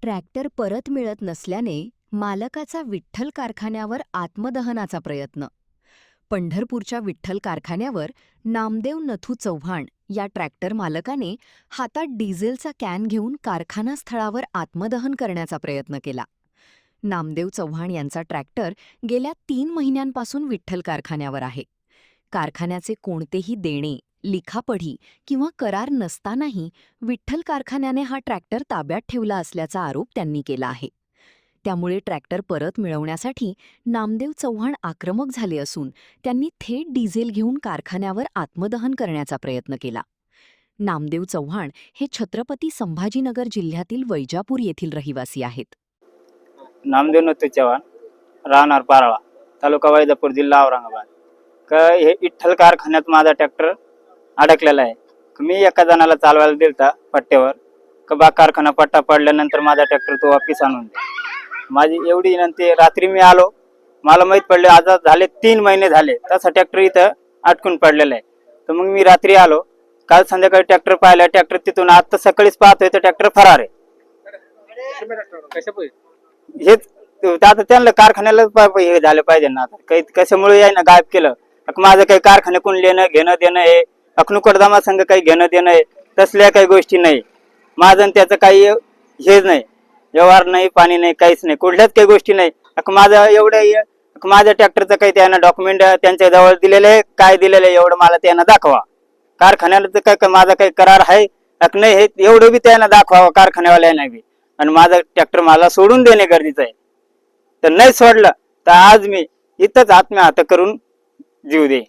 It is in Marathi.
ट्रॅक्टर परत मिळत नसल्याने मालकाचा विठ्ठल कारखान्यावर आत्मदहनाचा प्रयत्न. पंढरपूरच्या विठ्ठल कारखान्यावर नामदेव नथू चव्हाण या ट्रॅक्टर मालकाने हातात डिझेलचा कॅन घेऊन कारखाना स्थळावर आत्मदहन करण्याचा प्रयत्न केला. नामदेव चव्हाण यांचा ट्रॅक्टर गेल्या 3 महिन्यांपासून विठ्ठल कारखान्यावर आहे. कारखान्याचे कोणतेही देणे, लिखापढी किंवा करार नसतानाही विठ्ठल कारखान्याने हा ट्रॅक्टर ताब्यात ठेवला असल्याचा आरोप त्यांनी केला आहे. त्यामुळे ट्रॅक्टर परत मिळवण्यासाठी नामदेव चव्हाण आक्रमक झाले असून त्यांनी थेट डिझेल घेऊन कारखान्यावर आत्मदहन करण्याचा प्रयत्न केला. नामदेव चव्हाण हे छत्रपती संभाजीनगर जिल्ह्यातील वैजापूर येथील रहिवासी आहेत. नामदेव नथू चव्हाण, राहणार पाराळा, तालुका वैजापूर, जिल्हा औरंगाबाद. हे विठ्ठल कारखान्यात माझा ट्रॅक्टर अडकलेला आहे. मी एका जणाला चालवायला दिलता पट्ट्यावर. बा कारखाना पट्टा पडल्यानंतर माझा ट्रॅक्टर तो वापिस आणून दे. माझी एवढी विनंती. रात्री मी आलो, मला माहित पडले आज झाले 3 महिने झाले तसा ट्रॅक्टर इथं अटकून पडलेला आहे. तर मग मी रात्री आलो, काल संध्याकाळी ट्रॅक्टर पाहिला. ट्रॅक्टर तिथून आता सकाळीच पाहतोय तर ट्रॅक्टर फरार आहे. हेच आता त्यांना कारखान्याला हे झालं पाहिजे ना. आता काही कशामुळे याय ना गायब केलं. माझं काही कारखान्याकडून लेणं घेणं देणं आहे, अखनुकडदामा संघ काही घेणं देणं आहे, तसल्या काही गोष्टी नाही. माझं त्याचं काही हेच नाही, व्यवहार नाही, पाणी नाही, काहीच नाही, कुठल्याच काही गोष्टी नाही. माझं एवढं माझ्या ट्रॅक्टरचं काही त्यांना डॉक्युमेंट त्यांच्या जवळ दिलेलं आहे, काय दिलेलं आहे एवढं मला त्यांना दाखवा. कारखान्याला काय माझा काही करार आहे नाही हे एवढं बी त्यांना दाखवावं कारखान्यावाल्यांना बी. आणि माझा ट्रॅक्टर मला सोडून देणे गरजेचं आहे. तर नाही सोडलं तर आज मी इथंच आत्महत्या करून जीव दे.